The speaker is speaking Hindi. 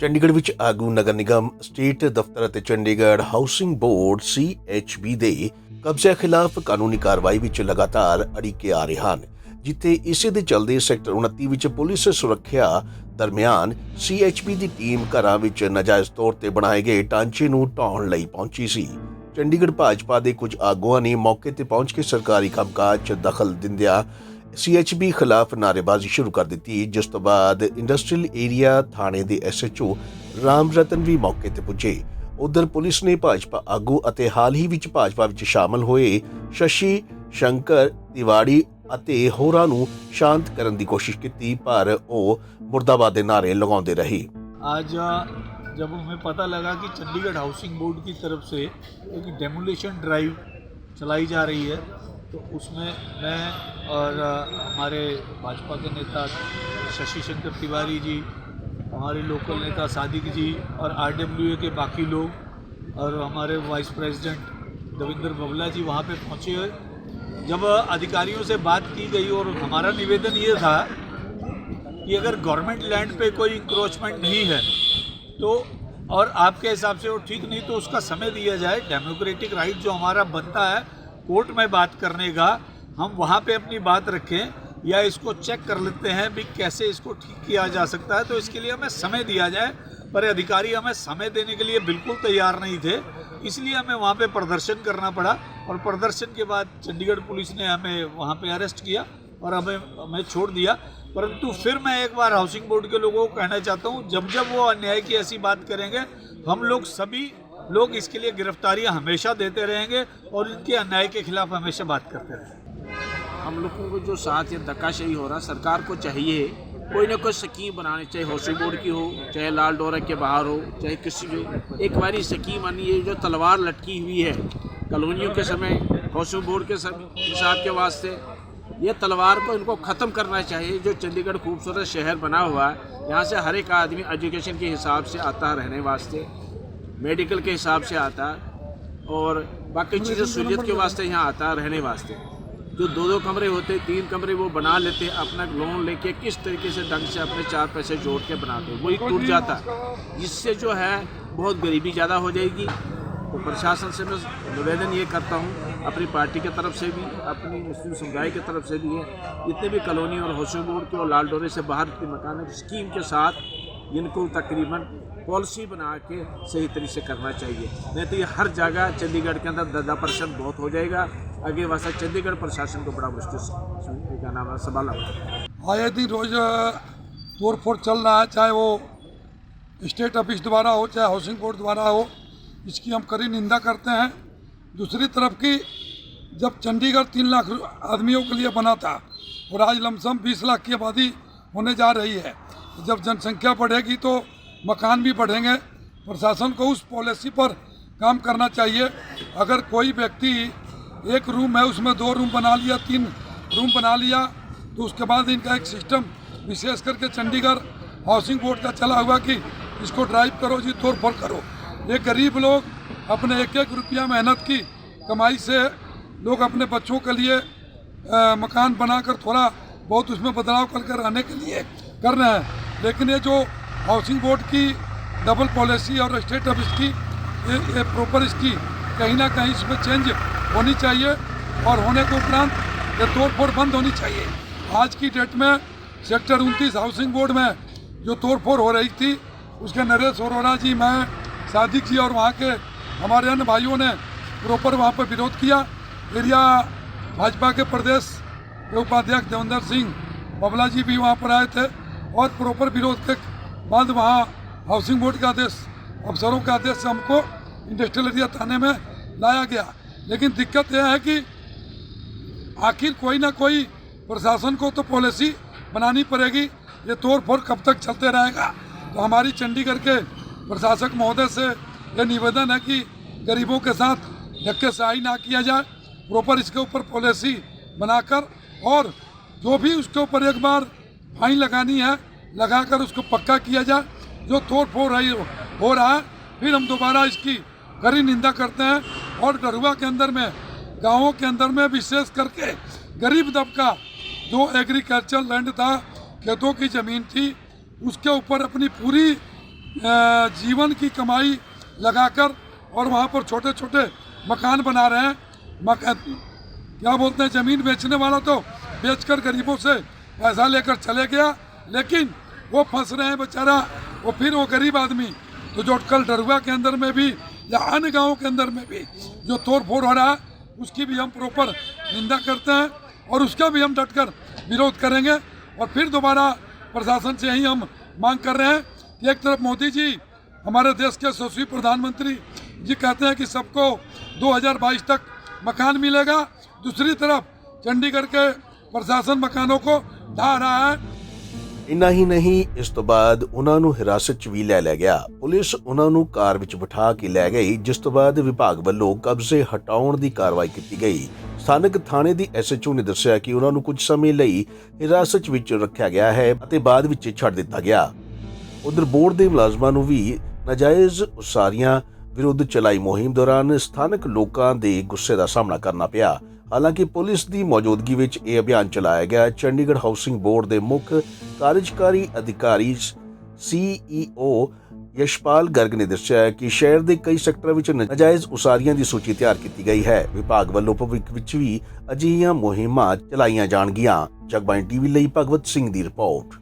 ਚੰਡੀਗੜ੍ਹ ਵਿੱਚ ਆਗੂ ਨਗਰ ਨਿਗਮ ਸਟੇਟ ਦਫ਼ਤਰ ਅਤੇ ਚੰਡੀਗੜ੍ਹ ਹਾਊਸਿੰਗ ਬੋਰਡ CHB ਦੇ ਕਬਜ਼ੇ ਖਿਲਾਫ ਕਾਨੂੰਨੀ ਕਾਰਵਾਈ ਵਿੱਚ ਲਗਾਤਾਰ ਅੜਿੱਕੇ ਆ ਰਹੇ ਹਨ, ਜਿੱਥੇ ਇਸੇ ਦੇ ਚੱਲਦੇ ਸੈਕਟਰ 29 ਵਿੱਚ ਪੁਲਿਸ ਸੁਰੱਖਿਆ ਦਰਮਿਆਨ CHB ਦੀ ਟੀਮ ਘਰਾਂ ਵਿੱਚ ਨਾਜਾਇਜ਼ ਤੌਰ ਤੇ ਬਣਾਏ ਗਏ ਢਾਂਚੇ ਨੂੰ ਢਾਹੁਣ ਲਈ ਪਹੁੰਚੀ ਸੀ। ਚੰਡੀਗੜ੍ਹ ਭਾਜਪਾ ਦੇ ਕੁਝ ਆਗੂਆਂ ਨੇ ਮੌਕੇ ਤੇ ਪਹੁੰਚ ਕੇ ਸਰਕਾਰੀ ਕੰਮਕਾਜ 'ਚ ਦਖਲ ਦਿੰਦਿਆਂ CHB ਖਿਲਾਫ ਨਾਅਰੇਬਾਜ਼ੀ ਸ਼ੁਰੂ ਕਰ ਦਿੱਤੀ, ਜਿਸ ਤੋਂ ਬਾਅਦ ਇੰਡਸਟਰੀਅਲ ਏਰੀਆ ਥਾਣੇ ਦੇ SHO ਰਾਮ ਰਤਨ ਵੀ ਮੌਕੇ ਤੇ ਪੁੱਜੇ। ਉਧਰ ਪੁਲਿਸ ਨੇ ਭਾਜਪਾ ਆਗੂ ਅਤੇ ਹਾਲ ਹੀ ਵਿੱਚ ਭਾਜਪਾ ਵਿੱਚ ਸ਼ਾਮਲ ਹੋਏ ਸ਼ਸ਼ੀ ਸ਼ੰਕਰ ਤਿਵਾੜੀ ਅਤੇ ਹੋਰਾਂ ਨੂੰ ਸ਼ਾਂਤ ਕਰਨ ਦੀ ਕੋਸ਼ਿਸ਼ ਕੀਤੀ, ਪਰ ਉਹ ਮੁਰਦਾਬਾਦ ਦੇ ਨਾਅਰੇ ਲਗਾਉਂਦੇ ਰਹੇ। आज जब हमें पता लगा कि चंडीगढ़ हाउसिंग बोर्ड की तरफ से एक डेमोलिशन ड्राइव चलाई जा रही है, तो उसमें मैं और हमारे भाजपा के नेता शशि शंकर तिवारी जी, हमारे लोकल नेता सादिक जी और RWA के बाकी लोग और हमारे वाइस प्रेसिडेंट देवेंद्र बबला जी वहाँ पे पहुँचे। जब अधिकारियों से बात की गई और हमारा निवेदन ये था कि अगर गवर्नमेंट लैंड पे कोई इंक्रोचमेंट नहीं है तो और आपके हिसाब से वो ठीक नहीं तो उसका समय दिया जाए। डेमोक्रेटिक राइट जो हमारा बनता है कोर्ट में बात करने का, हम वहाँ पे अपनी बात रखें या इसको चेक कर लेते हैं भी कैसे इसको ठीक किया जा सकता है, तो इसके लिए हमें समय दिया जाए। पर अधिकारी हमें समय देने के लिए बिल्कुल तैयार नहीं थे, इसलिए हमें वहाँ पे प्रदर्शन करना पड़ा और प्रदर्शन के बाद चंडीगढ़ पुलिस ने हमें वहाँ पे अरेस्ट किया और हमें छोड़ दिया। परंतु फिर मैं एक बार हाउसिंग बोर्ड के लोगों को कहना चाहता हूँ, जब जब वो अन्याय की ऐसी बात करेंगे हम लोग सभी लोग इसके लिए गिरफ्तारियां हमेशा देते रहेंगे और इनके अन्याय के खिलाफ हमेशा बात करते रहेंगे। हम लोगों को जो साथ ये धक्काशाही हो रहा, सरकार को चाहिए कोई ना कोई स्कीम बनानी, चाहे हाउसिंग बोर्ड की हो, चाहे लाल डोरा के बाहर हो, चाहे किसी भी एक बारी स्कीम आनी है। जो तलवार लटकी हुई है कॉलोनियों के समय हाउसिंग बोर्ड के हिसाब के वास्ते, ये तलवार को इनको ख़त्म करना चाहिए। जो चंडीगढ़ खूबसूरत शहर बना हुआ है, यहाँ से हर एक आदमी एजुकेशन के हिसाब से आता है रहने वास्ते, मेडिकल के हिसाब से आता है और बाकी चीज़ें सहूलियत के वास्ते यहाँ आता है रहने वास्ते। जो दो कमरे होते, 3 कमरे वो बना लेते, अपना लोन लेके किस तरीके से ढंग से अपने 4 पैसे जोड़ के बनाते, वही टूट जाता है। इससे जो है बहुत गरीबी ज़्यादा हो जाएगी। तो प्रशासन से मैं निवेदन ये करता हूँ, अपनी पार्टी की तरफ से भी, अपनी मुस्लिम समुदाय की तरफ से भी है, जितने भी कॉलोनी और हाउसिंग बोर्ड के और लाल डोरे से बाहर के मकान स्कीम के साथ इनको तकरीबन पॉलिसी बना के सही तरीके से करना चाहिए। नहीं तो ये हर जगह चंडीगढ़ के अंदर 10% बहुत हो जाएगा। आगे वास्ते चंडीगढ़ प्रशासन को बड़ा मुश्किल का नाम है संभालना पड़ेगा। आए दिन रोज तोड़ फोड़ चल रहा है, चाहे वो स्टेट ऑफिस द्वारा हो चाहे हाउसिंग बोर्ड द्वारा हो, इसकी हम कड़ी निंदा करते हैं। दूसरी तरफ की जब चंडीगढ़ 3 लाख आदमियों के लिए बना था और आज लमसम 20 लाख की आबादी होने जा रही है, जब जनसंख्या बढ़ेगी तो मकान भी बढ़ेंगे। प्रशासन को उस पॉलिसी पर काम करना चाहिए। अगर कोई व्यक्ति एक रूम है उसमें 2 रूम बना लिया, 3 रूम बना लिया, तो उसके बाद इनका एक सिस्टम विशेष करके चंडीगढ़ हाउसिंग बोर्ड का चला हुआ कि इसको ड्राइव करो जी, तोड़ फोड़ करो। ये गरीब लोग अपने 1-1 रुपया मेहनत की कमाई से लोग अपने बच्चों के लिए मकान बनाकर थोड़ा बहुत उसमें बदलाव करके रहने के लिए कर रहे हैं। लेकिन ये जो हाउसिंग बोर्ड की डबल पॉलिसी और स्टेट ऑफिस की ये प्रॉपर इसकी कहीं ना कहीं इसमें चेंज होनी चाहिए और होने के उपरांत ये तोड़ फोड़ बंद होनी चाहिए। आज की डेट में सेक्टर 29 हाउसिंग बोर्ड में जो तोड़ फोड़ हो रही थी, उसके नरेश अरोड़ा जी, मैं, सादिक जी और वहाँ के हमारे अन्य भाइयों ने प्रॉपर वहाँ पर विरोध किया। एरिया भाजपा के प्रदेश के उपाध्यक्ष देवेंद्र सिंह बबला जी भी वहाँ पर आए थे और प्रॉपर विरोध के बाद वहाँ हाउसिंग बोर्ड का आदेश, अफसरों के आदेश से हमको इंडस्ट्रियल एरिया थाने में लाया गया। लेकिन दिक्कत यह है कि आखिर कोई ना कोई प्रशासन को तो पॉलिसी बनानी पड़ेगी। ये तोड़ फोड़ कब तक चलते रहेगा? तो हमारी चंडीगढ़ के प्रशासक महोदय से यह निवेदन है कि गरीबों के साथ धक्केशाही ना किया जाए, प्रॉपर इसके ऊपर पॉलिसी बनाकर और जो भी उसके ऊपर एक बार फाइन लगानी है लगाकर उसको पक्का किया जाए। जो तोड़ फोड़ हो रहा है फिर हम दोबारा इसकी कड़ी निंदा करते हैं। और गढ़वा के अंदर में, गाँवों के अंदर में विशेष करके गरीब तबका जो एग्रीकल्चर लैंड था, खेतों की ज़मीन थी, उसके ऊपर अपनी पूरी जीवन की कमाई लगाकर और वहाँ पर छोटे छोटे मकान बना रहे हैं। क्या बोलते हैं, ज़मीन बेचने वाला तो बेचकर गरीबों से पैसा लेकर चले गया, लेकिन वो फंस रहे हैं बेचारा। वो गरीब आदमी तो जो कल डरुआ के अंदर में भी या अन्य गाँवों के अंदर में भी जो तोड़ फोड़ हो रहा है, उसकी भी हम प्रॉपर निंदा करते हैं और उसका भी हम डटकर विरोध करेंगे। और फिर दोबारा प्रशासन से यही हम मांग कर रहे हैं कि एक तरफ मोदी जी हमारे देश के यशस्वी प्रधानमंत्री जी कहते हैं कि सबको 2022 तक मकान मिलेगा, दूसरी तरफ चंडीगढ़ के प्रशासन मकानों को ढा रहा है। ਇੰਨਾ ਹੀ ਨਹੀਂ, ਇਸ ਤੋਂ ਬਾਅਦ ਉਹਨਾਂ ਨੂੰ ਹਿਰਾਸਤ 'ਚ ਵੀ ਲੈ ਲਿਆ ਗਿਆ। ਪੁਲਿਸ ਉਹਨਾਂ ਨੂੰ ਕਾਰ ਵਿੱਚ ਬਿਠਾ ਕੇ ਲੈ ਗਈ, ਜਿਸ ਤੋਂ ਬਾਅਦ ਵਿਭਾਗ ਵੱਲੋਂ ਕਬਜ਼ੇ ਹਟਾਉਣ ਦੀ ਕਾਰਵਾਈ ਕੀਤੀ ਗਈ। ਸਥਾਨਕ ਥਾਣੇ ਦੀ ਐਸਐਚਓ ਨੇ ਦੱਸਿਆ ਕਿ ਉਹਨਾਂ ਨੂੰ ਕੁਝ ਸਮੇਂ ਲਈ ਹਿਰਾਸਤ ਵਿੱਚ ਰੱਖਿਆ ਗਿਆ ਹੈ ਅਤੇ ਬਾਅਦ ਵਿੱਚ ਛੱਡ ਦਿੱਤਾ ਗਿਆ। ਉਧਰ ਬੋਰਡ ਦੇ ਮੁਲਾਜ਼ਮਾਂ ਨੂੰ ਵੀ ਨਾਜਾਇਜ਼ ਉਸਾਰੀਆਂ ਵਿਰੁੱਧ ਚਲਾਈ ਮੁਹਿੰਮ ਦੌਰਾਨ ਸਥਾਨਕ ਲੋਕਾਂ ਦੇ ਗੁੱਸੇ ਦਾ ਸਾਹਮਣਾ ਕਰਨਾ ਪਿਆ। ਹਾਲਾਂਕਿ ਪੁਲਿਸ ਦੀ ਮੌਜੂਦਗੀ ਵਿੱਚ ਇਹ ਅਭਿਆਨ ਚਲਾਇਆ ਗਿਆ। ਚੰਡੀਗੜ੍ਹ ਹਾਊਸਿੰਗ ਬੋਰਡ ਦੇ ਮੁੱਖ ਕਾਰਜਕਾਰੀ ਅਧਿਕਾਰੀ CEO ਯਸ਼ਪਾਲ ਗਰਗ ਨੇ ਦੱਸਿਆ ਕਿ ਸ਼ਹਿਰ ਦੇ ਕਈ ਸੈਕਟਰਾਂ ਵਿੱਚ ਨਾਜਾਇਜ਼ ਉਸਾਰੀਆਂ ਦੀ ਸੂਚੀ ਤਿਆਰ ਕੀਤੀ ਗਈ ਹੈ। ਵਿਭਾਗ ਵੱਲੋਂ ਭਵਿੱਖ ਵਿੱਚ ਵੀ ਅਜਿਹੀਆਂ ਮੁਹਿੰਮਾਂ ਚਲਾਈਆਂ ਜਾਣਗੀਆਂ। ਜਗਬਾਣੀ ਟੀਵੀ ਲਈ ਭਗਵਤ ਸਿੰਘ ਦੀ ਰਿਪੋਰਟ।